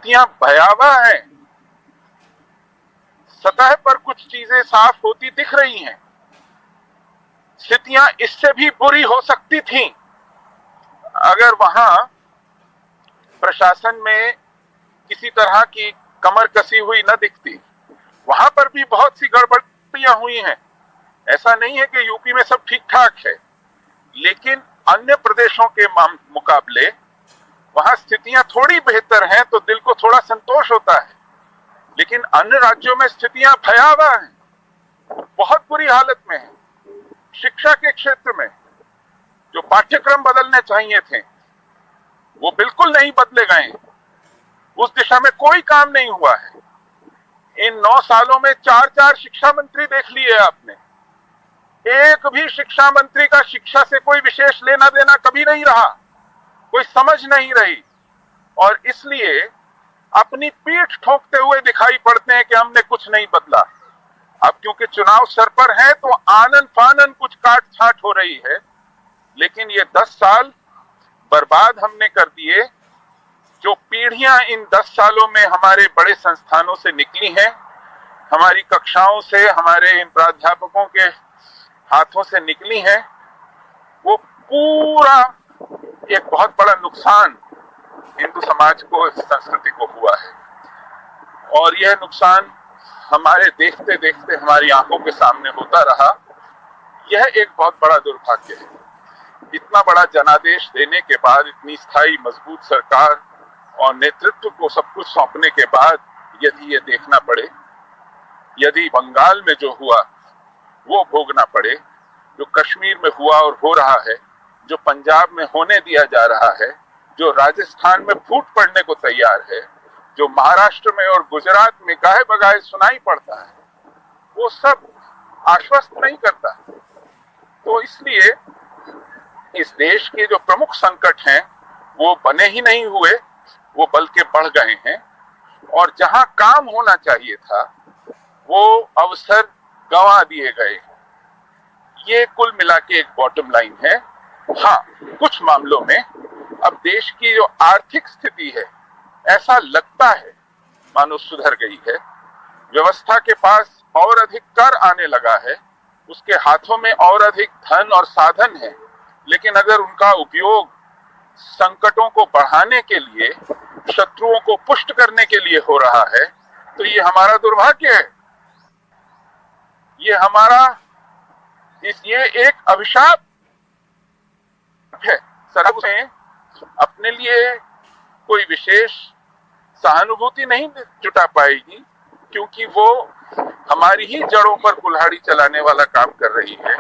स्थितियां भयावह हैं। सतह पर कुछ चीजें साफ होती दिख रही हैं, स्थितियां इससे भी बुरी हो सकती थीं अगर वहां प्रशासन में किसी तरह की कमर कसी हुई न दिखती। वहां पर भी बहुत सी गड़बड़ियां हुई हैं। ऐसा नहीं है कि यूपी में सब ठीक ठाक है, लेकिन अन्य प्रदेशों के मुकाबले वहां स्थितियां थोड़ी बेहतर हैं तो दिल को थोड़ा संतोष होता है। लेकिन अन्य राज्यों में स्थितियां भयावह हैं, बहुत बुरी हालत में है। शिक्षा के क्षेत्र में जो पाठ्यक्रम बदलने चाहिए थे वो बिल्कुल नहीं बदले गए, उस दिशा में कोई काम नहीं हुआ है। इन 9 सालों में 4 शिक्षा मंत्री देख लिए आपने। एक भी शिक्षा मंत्री का शिक्षा से कोई विशेष लेना देना कभी नहीं रहा, कोई समझ नहीं रही, और इसलिए अपनी पीठ ठोकते हुए दिखाई पड़ते हैं कि हमने कुछ नहीं बदला। अब क्योंकि चुनाव सर पर है तो आनन फानन कुछ काट छाट हो रही है, लेकिन ये 10 साल बर्बाद हमने कर दिए। जो पीढ़ियां इन 10 सालों में हमारे बड़े संस्थानों से निकली हैं, हमारी कक्षाओं से, हमारे इन प्राध्यापकों के हाथों से निकली हैं, वो पूरा एक बहुत बड़ा नुकसान हिंदू समाज को, संस्कृति को हुआ है। और यह नुकसान हमारे देखते देखते हमारी आंखों के सामने होता रहा। यह एक बहुत बड़ा दुर्भाग्य है। इतना बड़ा जनादेश देने के बाद, इतनी स्थायी मजबूत सरकार और नेतृत्व को सब कुछ सौंपने के बाद यदि ये देखना पड़े, यदि बंगाल में जो हुआ वो भोगना पड़े, जो कश्मीर में हुआ और हो रहा है, जो पंजाब में होने दिया जा रहा है, जो राजस्थान में फूट पड़ने को तैयार है, जो महाराष्ट्र में और गुजरात में गाहे बगाहे सुनाई पड़ता है, वो सब आश्वस्त नहीं करता। तो इसलिए इस देश के जो प्रमुख संकट हैं वो बने ही नहीं हुए, वो बल्कि बढ़ गए हैं। और जहां काम होना चाहिए था वो अवसर गंवा दिए गए। ये कुल मिला के एक बॉटम लाइन है। हाँ, कुछ मामलों में अब देश की जो आर्थिक स्थिति है, ऐसा लगता है मानो सुधर गई है। व्यवस्था के पास और अधिक कर आने लगा है, उसके हाथों में और अधिक धन और साधन है, लेकिन अगर उनका उपयोग संकटों को बढ़ाने के लिए, शत्रुओं को पुष्ट करने के लिए हो रहा है, तो ये हमारा दुर्भाग्य है। ये एक अभिशाप है। सरकार ने अपने लिए कोई विशेष सहानुभूति नहीं जुटा पाएगी, क्योंकि वो हमारी ही जड़ों पर कुल्हाड़ी चलाने वाला काम कर रही है।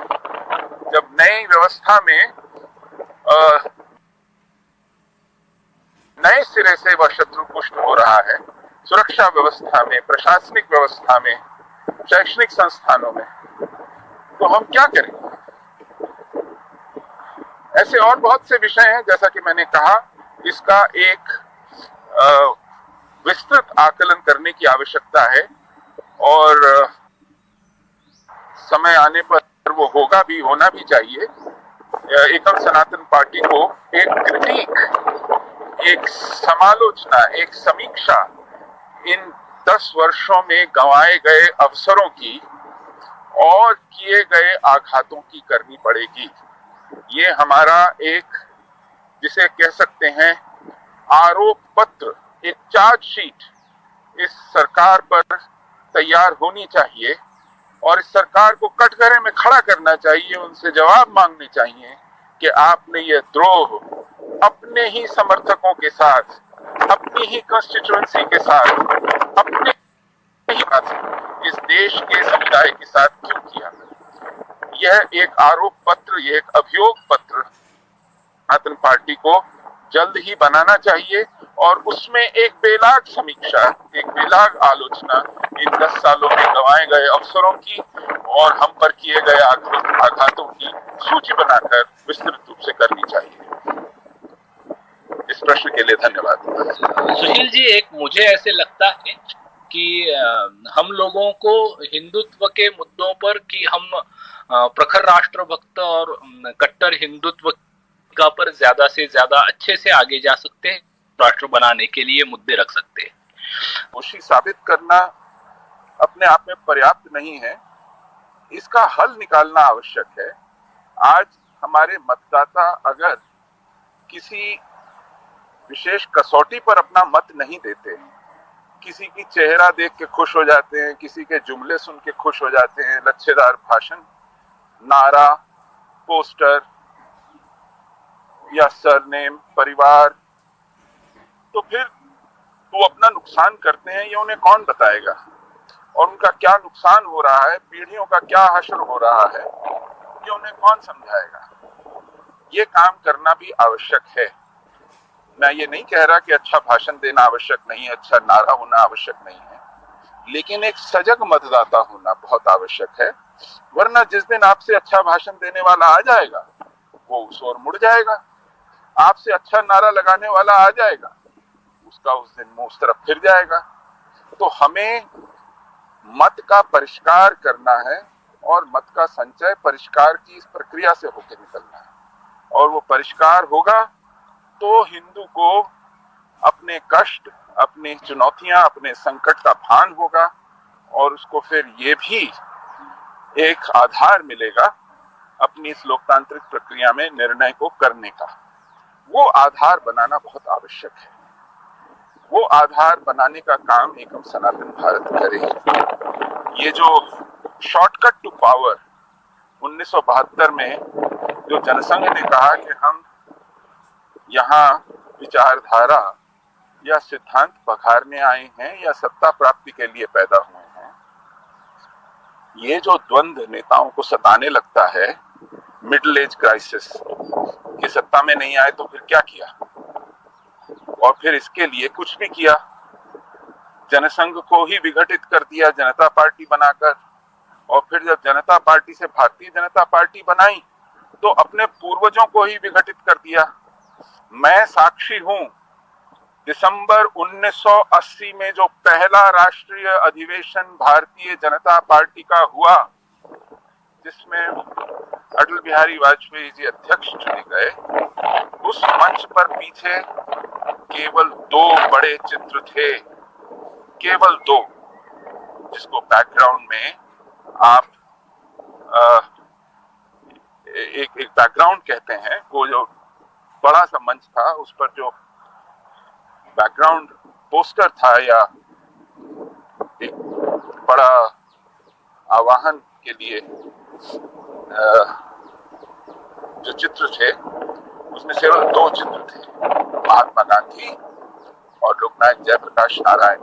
जब नई व्यवस्था में नए सिरे से वह शत्रु पुष्ट हो रहा है, सुरक्षा व्यवस्था में, प्रशासनिक व्यवस्था में, शैक्षणिक संस्थानों में, तो हम क्या करें? ऐसे और बहुत से विषय हैं। जैसा कि मैंने कहा, इसका एक विस्तृत आकलन करने की आवश्यकता है और समय आने पर वो होगा भी, होना भी चाहिए। एकम सनातन पार्टी को एक क्रिटिक, एक समालोचना, एक समीक्षा इन 10 वर्षों में गंवाए गए अवसरों की और किए गए आघातों की करनी पड़ेगी। ये हमारा एक, जिसे कह सकते हैं, आरोप पत्र, एक चार्जशीट इस सरकार पर तैयार होनी चाहिए और इस सरकार को कटघरे में खड़ा करना चाहिए। उनसे जवाब मांगने चाहिए कि आपने ये द्रोह अपने ही समर्थकों के साथ, अपनी ही कंस्टिट्यूएंसी के साथ, अपने ही इस देश के समुदाय के साथ क्यों किया? यह एक आरोप पत्र, यह एक अभियोग पत्र सनातन पार्टी को जल्द ही बनाना चाहिए और उसमें एक बेलाग समीक्षा, एक बेलाग आलोचना इन 10 सालों में गंवाए गए अवसरों की और हम पर किए गए आघातों की सूची बनाकर विस्तृत रूप से करनी चाहिए। इस प्रश्न के लिए धन्यवाद। सुशील जी, एक मुझे ऐसे लगता है कि हम लोगों को हिंदुत्व के मुद्दों पर, कि हम प्रखर राष्ट्रभक्त और कट्टर हिंदुत्व का पर ज्यादा से ज्यादा अच्छे से आगे जा सकते हैं, राष्ट्र बनाने के लिए मुद्दे रख सकते हैं। दोषी साबित करना अपने आप में पर्याप्त नहीं है, इसका हल निकालना आवश्यक है। आज हमारे मतदाता अगर किसी विशेष कसौटी पर अपना मत नहीं देते, किसी की चेहरा देख के खुश हो जाते हैं, किसी के जुमले सुन के खुश हो जाते हैं, लच्छेदार भाषण, नारा, पोस्टर या सरनेम, परिवार, तो फिर वो अपना नुकसान करते हैं, ये उन्हें कौन बताएगा? और उनका क्या नुकसान हो रहा है, पीढ़ियों का क्या हश्र हो रहा है, ये उन्हें कौन समझाएगा? ये काम करना भी आवश्यक है। मैं ये नहीं कह रहा कि अच्छा भाषण देना आवश्यक नहीं है, अच्छा नारा होना आवश्यक नहीं है, लेकिन एक सजग मतदाता होना बहुत आवश्यक है। वरना जिस दिन आपसे अच्छा भाषण देने वाला आ जाएगा, वो उस ओर मुड़ जाएगा। आपसे अच्छा नारा लगाने वाला आ जाएगा, उसका उस दिन मुंह उस तरफ फिर जाएगा। तो हमें मत का परिष्कार करना है, और मत का संचय परिष्कार की इस प्रक्रिया से होकर निकलना है। और वो परिष्कार होगा तो हिंदू को अपने कष्ट, अपनी चुनौतियां, अपने संकट का भान होगा, और उसको फिर ये भी एक आधार मिलेगा अपनी इस लोकतांत्रिक प्रक्रिया में निर्णय को करने का। वो आधार बनाना बहुत आवश्यक है। वो आधार बनाने का काम एकम सनातन भारत करे। ये जो शॉर्टकट टू पावर 1972 में जो जनसंघ ने कहा कि हम यहाँ विचारधारा या सिद्धांत पखारने आए हैं या सत्ता प्राप्ति के लिए पैदा हुए हैं, ये जो द्वंद्व नेताओं को सताने लगता है, मिडिल एज क्राइसिस, कि सत्ता में नहीं आए तो फिर क्या किया, और फिर इसके लिए कुछ भी किया, जनसंघ को ही विघटित कर दिया जनता पार्टी बनाकर। और फिर जब जनता पार्टी से भारतीय जनता पार्टी बनाई तो अपने पूर्वजों को ही विघटित कर दिया। मैं साक्षी हूं, दिसंबर 1980 में जो पहला राष्ट्रीय अधिवेशन भारतीय जनता पार्टी का हुआ, जिसमें अटल बिहारी वाजपेयी जी अध्यक्ष चुने गए, उस मंच पर पीछे केवल 2 बड़े चित्र थे, केवल 2, जिसको बैकग्राउंड में आप एक बैकग्राउंड कहते हैं। वो जो बड़ा सा मंच था, उस पर जो बैकग्राउंड पोस्टर था या एक बड़ा आवाहन के लिए जो चित्र थे, उसमें केवल 2 चित्र थे, महात्मा गांधी और लोकनायक जयप्रकाश नारायण।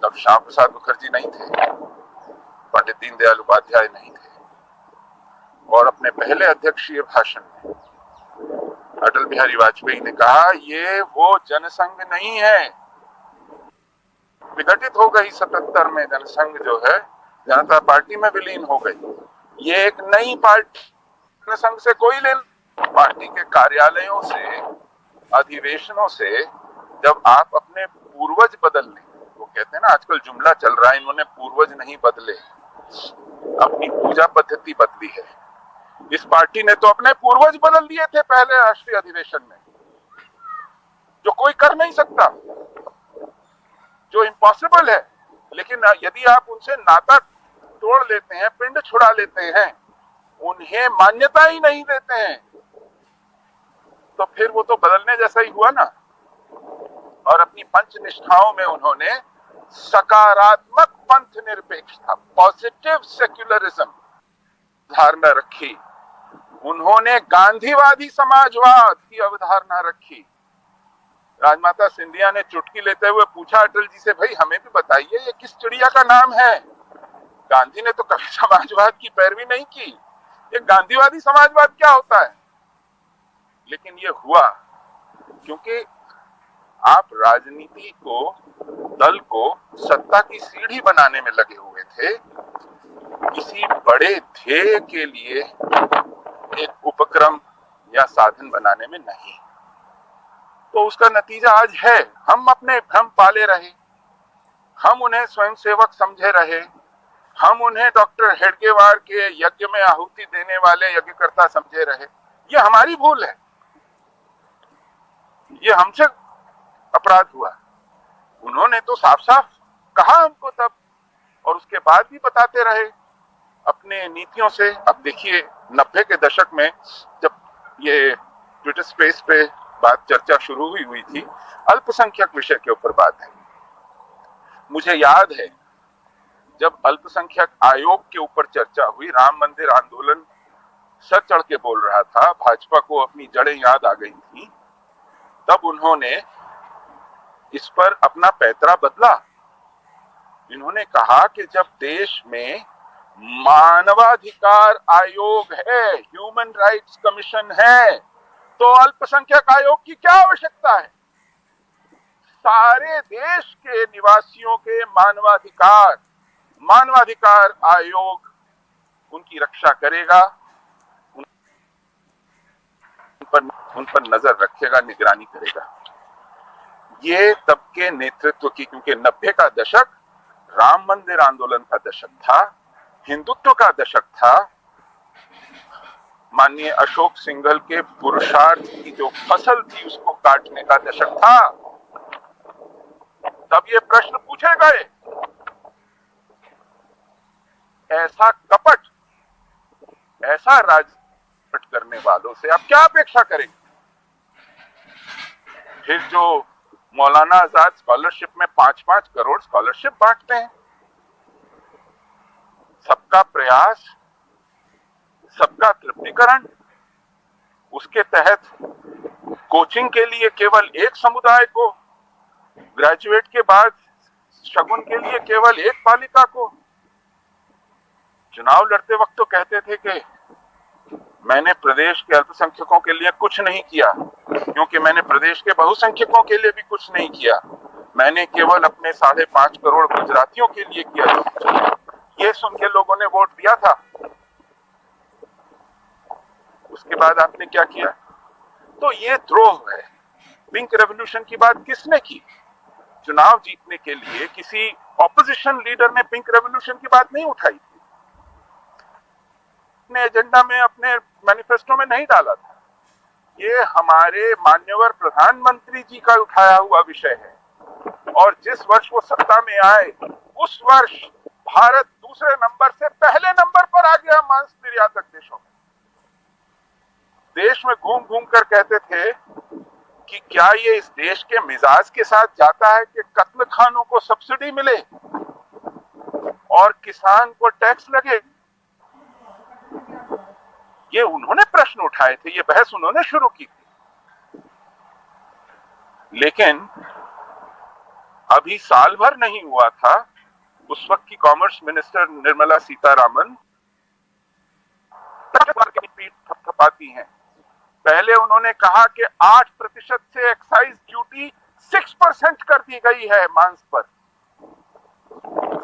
तब श्यामा प्रसाद मुखर्जी नहीं थे, पंडित दीनदयाल उपाध्याय नहीं थे। और अपने पहले अध्यक्षीय भाषण में अटल बिहारी वाजपेयी ने कहा, ये वो जनसंघ नहीं है, विघटित हो गई 77 में जनसंघ जो है जनता पार्टी में विलीन हो गई, ये एक नई पार्टी। जनसंघ से कोई लेना, पार्टी के कार्यालयों से, अधिवेशनों से जब आप अपने पूर्वज बदल लें, वो कहते हैं ना आजकल जुमला चल रहा है, इन्होंने पूर्वज नहीं बदले, अपनी पूजा पद्धति बदली है। इस पार्टी ने तो अपने पूर्वज बदल दिए थे पहले राष्ट्रीय अधिवेशन में, जो कोई कर नहीं सकता, जो इम्पॉसिबल है। लेकिन यदि आप उनसे नाता तोड़ लेते हैं, पिंड छुड़ा लेते हैं, उन्हें मान्यता ही नहीं देते हैं, तो फिर वो तो बदलने जैसा ही हुआ ना। और अपनी पंच निष्ठाओं में उन्होंने सकारात्मक पंथ निरपेक्षता, पॉजिटिव सेक्युलरिज्म धारणा रखी। उन्होंने गांधीवादी समाजवाद की अवधारणा रखी। राजमाता सिंधिया ने चुटकी लेते हुए पूछा अटल जी से, भाई हमें भी बताइए ये किस चिड़िया का नाम है? गांधी ने तो कभी समाजवाद की पैरवी नहीं की, ये गांधीवादी समाजवाद क्या होता है? लेकिन ये हुआ क्योंकि आप राजनीति को, दल को सत्ता की सीढ़ी बनाने में लगे हुए थे, किसी बड़े ध्येय के लिए एक उपक्रम या साधन बनाने में नहीं। तो उसका नतीजा आज है, हम अपने भ्रम पाले रहे, हम उन्हें स्वयंसेवक समझे रहे, हम उन्हें डॉक्टर हेडगेवार के यज्ञ में आहुति देने वाले यज्ञकर्ता समझे रहे। ये हमारी भूल है, ये हमसे अपराध हुआ। उन्होंने तो साफ साफ कहा हमको तब, और उसके बाद भी बताते रहे अपने नीतियों से। अब देखिए 90 के दशक में जब ये ट्विटर स्पेस पे बात चर्चा शुरू हुई थी, अल्पसंख्यक विषय के ऊपर बात है। मुझे याद है जब अल्पसंख्यक आयोग के ऊपर चर्चा हुई, राम मंदिर आंदोलन सर चढ़ के बोल रहा था, भाजपा को अपनी जड़ें याद आ गई थी, तब उन्होंने इस पर अपना पैतरा बदला। इन्होंने कहा कि जब देश में मानवाधिकार आयोग है, ह्यूमन राइट्स कमीशन है, तो अल्पसंख्यक आयोग की क्या आवश्यकता है? सारे देश के निवासियों के मानवाधिकार आयोग उनकी रक्षा करेगा, उन पर नजर रखेगा, निगरानी करेगा। ये तब के नेतृत्व की, क्योंकि 90 का दशक राम मंदिर आंदोलन का दशक था, हिंदुत्व का दशक था, माननीय अशोक सिंघल के पुरुषार्थ की जो फसल थी उसको काटने का दशक था। तब ये प्रश्न पूछे गए। ऐसा कपट, ऐसा राजनीति करने वालों से आप क्या अपेक्षा करेंगे? फिर जो मौलाना आजाद स्कॉलरशिप में 5-5 करोड़ स्कॉलरशिप बांटते हैं, सबका प्रयास, सबका तृप्तिकरण, उसके तहत कोचिंग के लिए केवल एक समुदाय को, ग्रेजुएट के बाद शगुन के लिए केवल एक बालिका को। चुनाव लड़ते वक्त तो कहते थे कि मैंने प्रदेश के अल्पसंख्यकों के लिए कुछ नहीं किया, क्योंकि मैंने प्रदेश के बहुसंख्यकों के लिए भी कुछ नहीं किया, मैंने केवल अपने 5.5 करोड़ गुजरातियों के लिए किया। ये सुन के लोगों ने वोट दिया था। उसके बाद आपने क्या किया? तो ये द्रोह है। पिंक रेवोल्यूशन की बात किसने की? चुनाव जीतने के लिए किसी ऑपोजिशन लीडर ने पिंक रेवोल्यूशन की बात नहीं उठाई थी, अपने एजेंडा में, अपने मैनिफेस्टो में नहीं डाला था। ये हमारे मान्यवर प्रधानमंत्री जी का उठाया हुआ विषय है, और जिस वर्ष वो सत्ता में आए उस वर्ष भारत दूसरे नंबर से पहले नंबर पर आ गया मांस निर्यातक देशों में। देश में घूम घूम कर कहते थे कि क्या ये इस देश के मिजाज के साथ जाता है कि कत्ल खानों को सब्सिडी मिले और किसान को टैक्स लगे। ये उन्होंने प्रश्न उठाए थे, ये बहस उन्होंने शुरू की थी। लेकिन अभी साल भर नहीं हुआ था, उस वक्त की कॉमर्स मिनिस्टर निर्मला सीतारामन पीठ थपथपाती हैं। पहले उन्होंने कहा कि 8% से एक्साइज ड्यूटी 6% कर दी गई है मांस पर,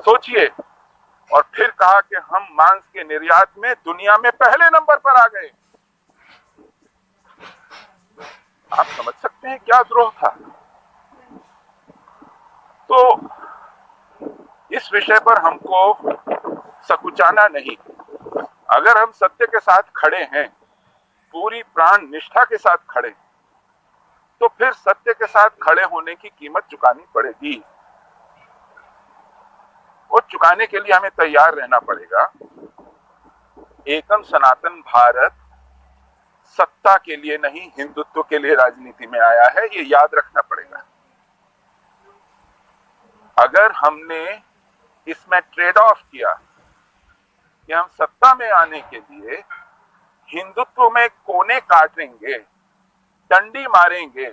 सोचिए। और फिर कहा कि हम मांस के निर्यात में दुनिया में पहले नंबर पर आ गए। आप समझ सकते हैं क्या द्रोह था। तो इस विषय पर हमको सकुचाना नहीं। अगर हम सत्य के साथ खड़े हैं, पूरी प्राण निष्ठा के साथ खड़े, तो फिर सत्य के साथ खड़े होने की कीमत चुकानी पड़ेगी। और चुकाने के लिए हमें तैयार रहना पड़ेगा। एकम सनातन भारत सत्ता के लिए नहीं, हिंदुत्व के लिए राजनीति में आया है, ये याद रखना पड़ेगा। अगर हमने इसमें ट्रेड ऑफ किया कि हम सत्ता में आने के लिए हिंदुत्व में कोने काटेंगे, डंडी मारेंगे,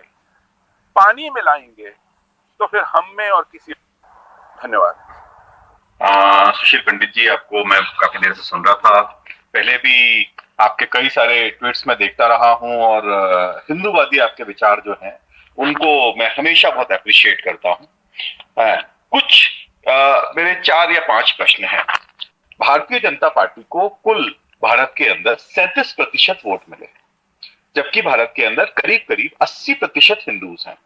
पानी मिलाएंगे, तो फिर हम में और किसी। धन्यवाद। सुशील पंडित जी, आपको मैं काफी देर से सुन रहा था। पहले भी आपके कई सारे ट्वीट्स में देखता रहा हूं, और हिंदूवादी आपके विचार जो हैं उनको मैं हमेशा बहुत अप्रिशिएट करता हूं। कुछ मेरे 4 या 5 प्रश्न हैं। भारतीय जनता पार्टी को कुल भारत के अंदर 37% वोट मिले, जबकि भारत के अंदर करीब करीब 80% हिंदूज हैं।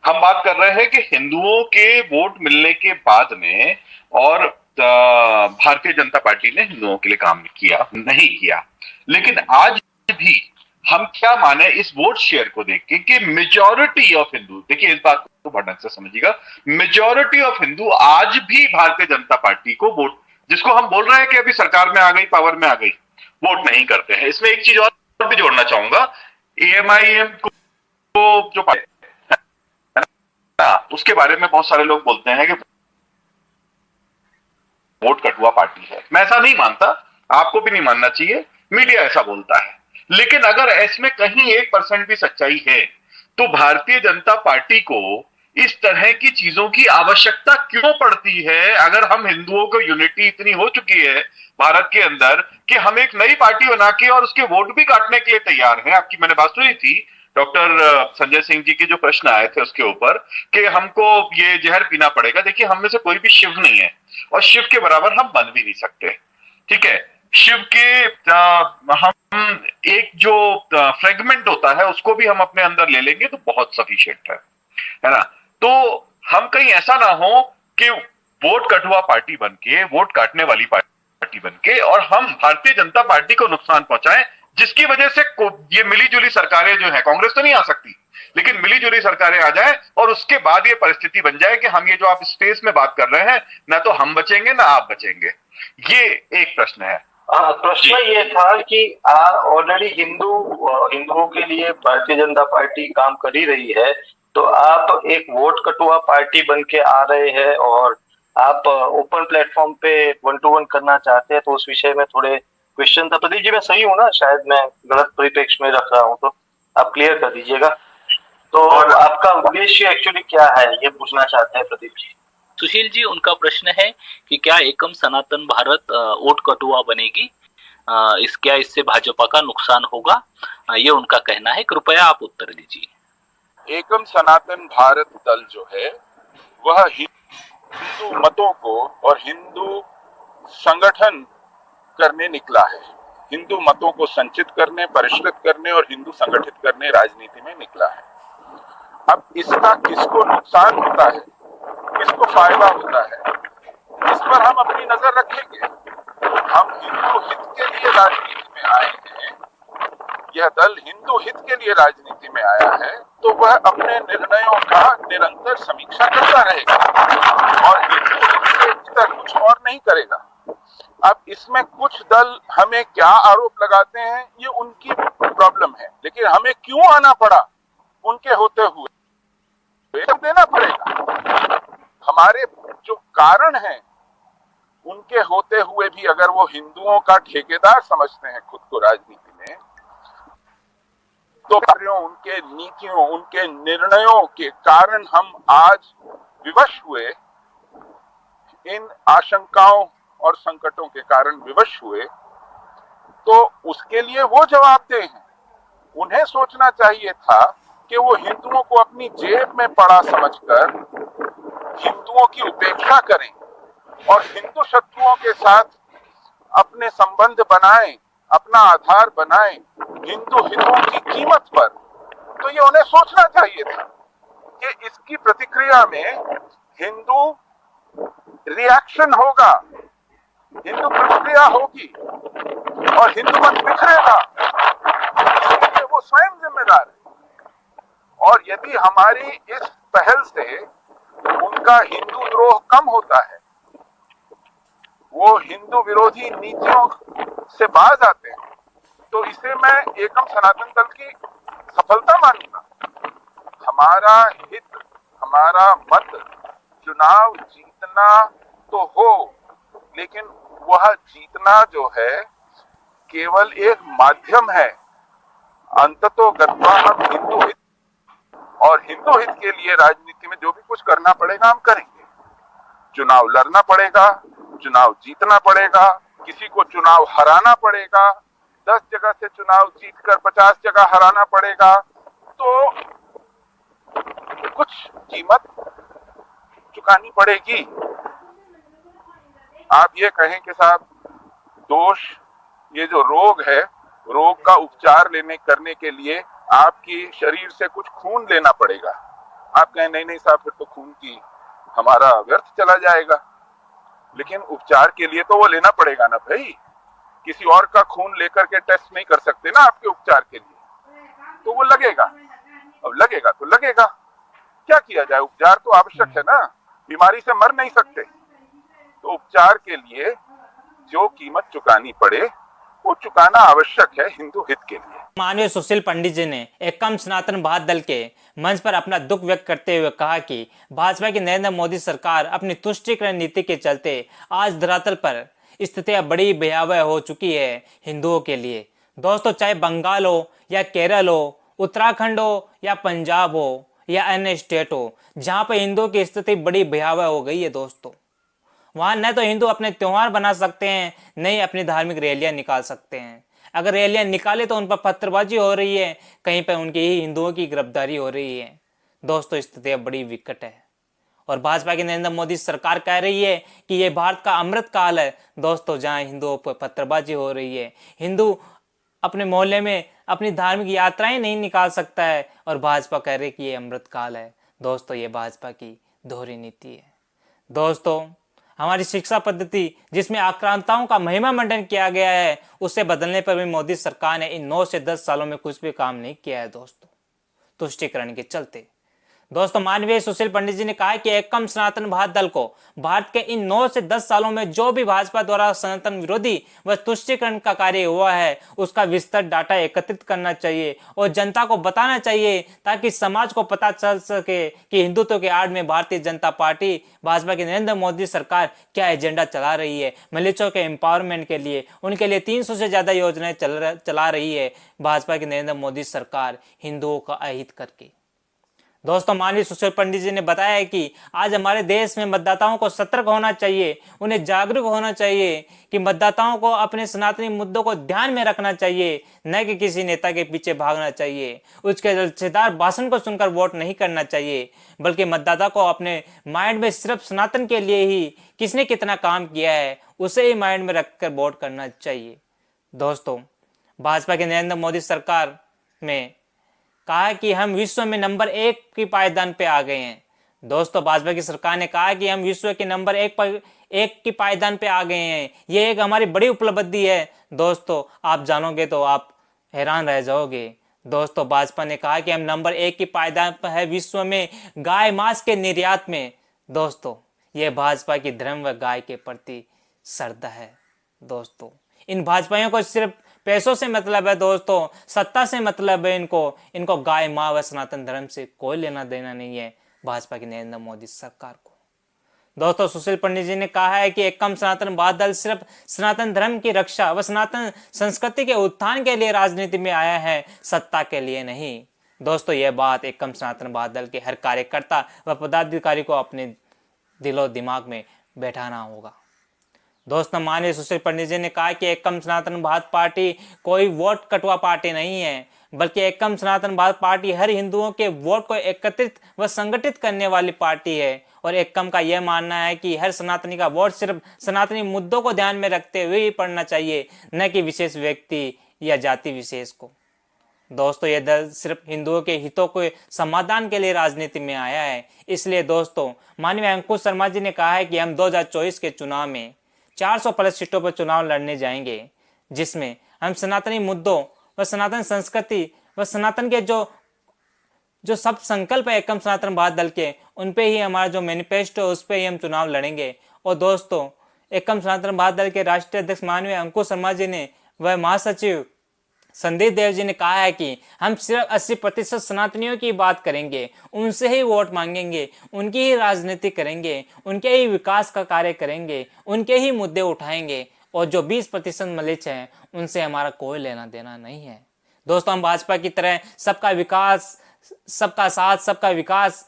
हम बात कर रहे हैं कि हिंदुओं के वोट मिलने के बाद में और भारतीय जनता पार्टी ने हिंदुओं के लिए काम किया नहीं किया, लेकिन आज भी हम क्या माने इस वोट शेयर को देख के कि मेजॉरिटी ऑफ हिंदू, देखिए इस बात को बड़ा ढंग से समझिएगा, मेजॉरिटी ऑफ हिंदू आज भी भारतीय जनता पार्टी को वोट, जिसको हम बोल रहे हैं कि अभी सरकार में आ गई, पावर में आ गई, वोट नहीं करते हैं। इसमें एक चीज और भी जोड़ना चाहूंगा, एएमआईएम को जो पार्टी है ना, उसके बारे में बहुत सारे लोग बोलते हैं कि वोट कटुआ पार्टी है। मैं ऐसा नहीं मानता, आपको भी नहीं मानना चाहिए, मीडिया ऐसा बोलता है। लेकिन अगर इसमें कहीं 1% भी सच्चाई है तो भारतीय जनता पार्टी को इस तरह की चीजों की आवश्यकता क्यों पड़ती है? अगर हम हिंदुओं को यूनिटी इतनी हो चुकी है भारत के अंदर कि हम एक नई पार्टी बना के और उसके वोट भी काटने के लिए तैयार हैं। आपकी मैंने बात सुनी थी डॉक्टर संजय सिंह जी के जो प्रश्न आए थे उसके ऊपर कि हमको ये जहर पीना पड़ेगा। देखिए, हम में से कोई भी शिव नहीं है और शिव के बराबर हम बन भी नहीं सकते, ठीक है? शिव के हम एक जो फ्रेगमेंट होता है उसको भी हम अपने अंदर ले लेंगे तो बहुत सफिशिएंट है ना? तो हम कहीं ऐसा ना हो कि वोट कटुआ पार्टी बन के, वोट काटने वाली पार्टी बन के, और हम भारतीय जनता पार्टी को नुकसान पहुंचाएं, जिसकी वजह से ये मिलीजुली सरकारें जो है, कांग्रेस तो नहीं आ सकती लेकिन मिलीजुली सरकारें आ जाए और उसके बाद ये परिस्थिति बन जाए कि हम ये जो आप स्पेस में बात कर रहे हैं, ना तो हम बचेंगे ना आप बचेंगे। ये एक प्रश्न है। प्रश्न ये था कि ऑलरेडी हिंदुओं के लिए भारतीय जनता पार्टी काम कर ही रही है, तो आप एक वोट कटुआ पार्टी बन के आ रहे हैं और आप ओपन प्लेटफॉर्म पे 1-to-1 करना चाहते हैं, तो उस विषय में थोड़े क्वेश्चन था। प्रदीप जी, मैं सही हूँ ना? शायद मैं गलत परिप्रेक्ष्य में रख रहा हूँ, तो आप क्लियर कर दीजिएगा। तो आपका उद्देश्य एक्चुअली क्या है, ये पूछना चाहते हैं प्रदीप जी। सुशील जी, उनका प्रश्न है कि क्या एकम सनातन भारत वोट कटुआ बनेगी, इससे भाजपा का नुकसान होगा, ये उनका कहना है। कृपया आप उत्तर दीजिए। एकम सनातन भारत दल जो है वह हिंदू मतों को और हिंदू संगठन करने निकला है, हिंदू मतों को संचित करने, परिष्कृत करने और हिंदू संगठित करने राजनीति में निकला है। अब इसका किसको नुकसान होता है, किसको फायदा होता है, इस पर हम अपनी नजर रखेंगे। हम हिंदू हित के लिए राजनीति में आए हैं, यह दल हिंदू हित के लिए राजनीति में आया है, तो वह अपने निर्णयों का निरंतर समीक्षा करता रहेगा और हिंदू हित से इतर कुछ और नहीं करेगा। अब इसमें कुछ दल हमें क्या आरोप लगाते हैं ये उनकी प्रॉब्लम है, लेकिन हमें क्यों आना पड़ा उनके होते हुए देना पड़ेगा। हमारे जो कारण हैं उनके होते हुए भी अगर वो हिंदुओं का ठेकेदार समझते हैं खुद को राजनीति में, तो कार्यों, उनके नीतियों, उनके निर्णयों के कारण हम आज विवश हुए, इन आशंकाओं और संकटों के कारण विवश हुए, तो उसके लिए वो जवाबदेह हैं। उन्हें सोचना चाहिए था कि वो हिंदुओं को अपनी जेब में पड़ा समझकर हिंदुओं की उपेक्षा करें और हिंदू शत्रुओं के साथ अपने संबंध बनाएं, अपना आधार बनाएं हिंदू हितों की कीमत पर। तो ये उन्हें सोचना चाहिए था कि इसकी प्रतिक्रिया में हिंदू रिएक्शन होगा, हिंदू प्रतिक्रिया होगी और हिंदू मत बिखरेगा। इसके लिए वो स्वयं जिम्मेदार है। और यदि हमारी इस पहल से उनका हिंदू द्रोह कम होता है, वो हिंदू विरोधी नीतियों से बाज आते हैं, तो इसे मैं एकम सनातन दल की सफलता मानूंगा। हमारा हित, हमारा मत, चुनाव जीतना तो हो, लेकिन वह जीतना जो है केवल एक माध्यम है। अंततोगत्वा हम हिंदू हित और हिंदू हित के लिए राजनीति में जो भी कुछ करना पड़ेगा हम करेंगे। चुनाव लड़ना पड़ेगा, चुनाव जीतना पड़ेगा, किसी को चुनाव हराना पड़ेगा, 10 जगह से चुनाव जीतकर 50 जगह हराना पड़ेगा, तो कुछ कीमत चुकानी पड़ेगी। आप ये कहें कि साहब दोष, ये जो रोग है, रोग का उपचार करने के लिए आपकी शरीर से कुछ खून लेना पड़ेगा। आप कहें नहीं साहब, फिर तो खून की हमारा व्यर्थ चला जाएगा। लेकिन उपचार के लिए तो वो लेना पड़ेगा ना भाई, किसी और का खून लेकर के टेस्ट नहीं कर सकते ना आपके उपचार के लिए। तो वो लगेगा। अब लगेगा तो लगेगा, क्या किया जाए, उपचार तो आवश्यक है ना, बीमारी से मर नहीं सकते, तो उपचार के लिए जो कीमत चुकानी पड़े वो चुकाना आवश्यक है हिंदू हित के लिए। माननीय सुशील पंडित जी ने एकम सनातन भारत दल के मंच पर अपना दुख व्यक्त करते हुए कहा कि भाजपा की नरेंद्र मोदी सरकार अपनी तुष्टीकरण नीति के चलते आज धरातल पर स्थितियां बड़ी भयावह हो चुकी है हिंदुओं के लिए। दोस्तों, चाहे बंगाल हो या केरल हो, उत्तराखंड हो या पंजाब हो या अन्य स्टेट हो, जहां पर हिंदुओं की स्थिति बड़ी भयावह हो गई है दोस्तों, वहां न तो हिंदू अपने त्योहार बना सकते हैं, न ही अपनी धार्मिक रैलियां निकाल सकते हैं। अगर रैलियां निकाले तो उन पर पत्थरबाजी हो रही है, कहीं पर उनकी ही हिंदुओं की गिरफ्तारी हो रही है। दोस्तों, स्थिति अब बड़ी विकट है और भाजपा की नरेंद्र मोदी सरकार कह रही है कि ये भारत का अमृत काल है। दोस्तों, जहां हिंदुओं पर पत्थरबाजी हो रही है, हिंदू अपने मोहल्ले में अपनी धार्मिक यात्राएं नहीं निकाल सकता है और भाजपा कह रही है कि ये अमृत काल है। दोस्तों, ये भाजपा की दोहरी नीति है। दोस्तों, हमारी शिक्षा पद्धति जिसमें आक्रांताओं का महिमा मंडन किया गया है, उसे बदलने पर भी मोदी सरकार ने इन 9 से 10 सालों में कुछ भी काम नहीं किया है दोस्तों, तुष्टीकरण के चलते। दोस्तों, माननीय सुशील पंडित जी ने कहा कि एकम सनातन भारत दल को भारत के इन 9 से 10 सालों में जो भी भाजपा द्वारा सनातन विरोधी व तुष्टीकरण का कार्य हुआ है, उसका विस्तृत डाटा एकत्रित करना चाहिए और जनता को बताना चाहिए, ताकि समाज को पता चल सके कि हिंदुत्व के आड़ में भारतीय जनता पार्टी, भाजपा की नरेंद्र मोदी सरकार क्या एजेंडा चला रही है। दलितों के एम्पावरमेंट के लिए, उनके लिए 300 से ज्यादा योजनाएं चला रही है भाजपा की नरेंद्र मोदी सरकार, हिंदुओं का अहित करके। दोस्तों, माननीय सुशील पंडित जी ने बताया है कि आज हमारे देश में मतदाताओं को सतर्क होना चाहिए, उन्हें जागरूक होना चाहिए कि मतदाताओं को अपने सनातनी मुद्दों को ध्यान में रखना चाहिए, न कि किसी नेता के पीछे भागना चाहिए, उसके जलसेदार भाषण को सुनकर वोट नहीं करना चाहिए, बल्कि मतदाता को अपने माइंड में सिर्फ सनातन के लिए ही किसने कितना काम किया है उसे ही माइंड में रखकर वोट करना चाहिए। दोस्तों, भाजपा की नरेंद्र मोदी सरकार में कहा कि हम विश्व में नंबर 1 की पायदान पे आ गए हैं। दोस्तों, भाजपा की सरकार ने कहा कि हम विश्व के नंबर 1 की पायदान पे आ गए हैं, ये एक हमारी बड़ी उपलब्धि है। दोस्तों, आप जानोगे तो आप हैरान रह जाओगे। दोस्तों, भाजपा ने कहा कि हम नंबर 1 की पायदान पर है विश्व में गाय मांस के निर्यात में। दोस्तों, ये भाजपा की धर्म व गाय के प्रति श्रद्धा है। दोस्तों, इन भाजपाइयों को सिर्फ पैसों से मतलब है दोस्तों, सत्ता से मतलब है इनको गाय माँ व सनातन धर्म से कोई लेना देना नहीं है भाजपा की नरेंद्र मोदी सरकार को। दोस्तों, सुशील पंडित जी ने कहा है कि एकम सनातन भारत दल सिर्फ सनातन धर्म की रक्षा व सनातन संस्कृति के उत्थान के लिए राजनीति में आया है, सत्ता के लिए नहीं। दोस्तों, यह बात एकम सनातन भारत दल के हर कार्यकर्ता व पदाधिकारी को अपने दिलो दिमाग में बैठाना होगा। दोस्तों, माननीय सुशील पंडित जी ने कहा कि एकम सनातन भारत पार्टी कोई वोट कटुआ पार्टी नहीं है, बल्कि एकम सनातन भारत पार्टी हर हिंदुओं के वोट को एकत्रित व संगठित करने वाली पार्टी है और एकम का यह मानना है कि हर सनातनी का वोट सिर्फ सनातनी मुद्दों को ध्यान में रखते हुए ही पड़ना चाहिए, न कि विशेष व्यक्ति या जाति विशेष को। दोस्तों, यह दल सिर्फ हिंदुओं के हितों के समाधान के लिए राजनीति में आया है। इसलिए दोस्तों, माननीय अंकुश शर्मा जी ने कहा है कि हम 2024 के चुनाव में 400 प्लस सीटों पर चुनाव लड़ने जाएंगे, जिसमें हम सनातनी मुद्दों व सनातन संस्कृति व सनातन के जो सब संकल्प है एकम सनातन भारत दल के, उन पे ही हमारा जो मैनिफेस्टो है उस पे ही हम चुनाव लड़ेंगे। और दोस्तों, एकम सनातन भारत दल के राष्ट्रीय अध्यक्ष माननीय अंकुश शर्मा जी ने व महासचिव संदीप देव जी ने कहा है कि हम सिर्फ 80% सनातनियों की बात करेंगे, उनसे ही वोट मांगेंगे, उनकी ही राजनीति करेंगे, उनके ही विकास का कार्य करेंगे, उनके ही मुद्दे उठाएंगे और जो 20% मलिच हैं उनसे हमारा कोई लेना देना नहीं है। दोस्तों, हम भाजपा की तरह सबका विकास, सबका साथ, सबका विकास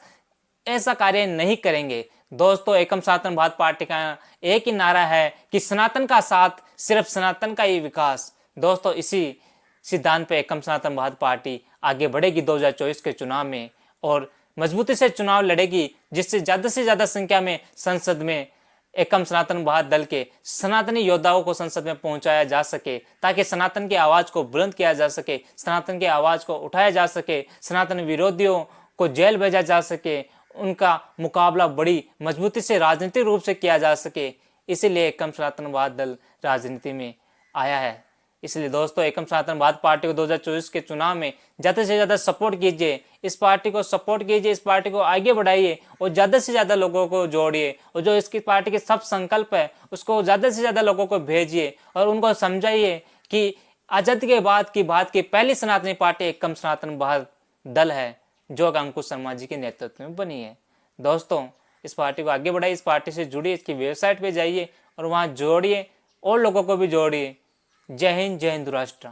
ऐसा कार्य नहीं करेंगे। दोस्तों, एकम सनातन भारत पार्टी का एक ही नारा है कि सनातन का साथ, सिर्फ सनातन का ही विकास। दोस्तों, इसी सिद्धांत पे एकम सनातन भारत पार्टी आगे बढ़ेगी 2024 के चुनाव में और मजबूती से चुनाव लड़ेगी, जिससे ज्यादा से ज्यादा संख्या में संसद में एकम सनातन भारत दल के सनातनी योद्धाओं को संसद में पहुंचाया जा सके, ताकि सनातन की आवाज को बुलंद किया जा सके, सनातन की आवाज को उठाया जा सके, सनातन विरोधियों को जेल भेजा जा सके, उनका मुकाबला बड़ी मजबूती से राजनीतिक रूप से किया जा सके। इसीलिए एकम सनातन भारत दल राजनीति में आया है। इसलिए दोस्तों एकम सनातन भारत पार्टी को 2024 के चुनाव में ज़्यादा से ज़्यादा सपोर्ट कीजिए, इस पार्टी को सपोर्ट कीजिए, इस पार्टी को आगे बढ़ाइए और ज़्यादा से ज़्यादा लोगों को जोड़िए और जो इसकी पार्टी के सब संकल्प है उसको ज़्यादा से ज़्यादा लोगों को भेजिए और उनको समझाइए कि आज़ादी के बाद की बात की पहली सनातनी पार्टी एकम सनातन भारत दल है जो अंकुश शर्मा जी के नेतृत्व में बनी है। दोस्तों इस पार्टी को आगे बढ़ाइए, इस पार्टी से जुड़िए, इसकी वेबसाइट पे जाइए और वहाँ जोड़िए और लोगों को भी जोड़िए। जय हिंद, जय हिंदू राष्ट्र।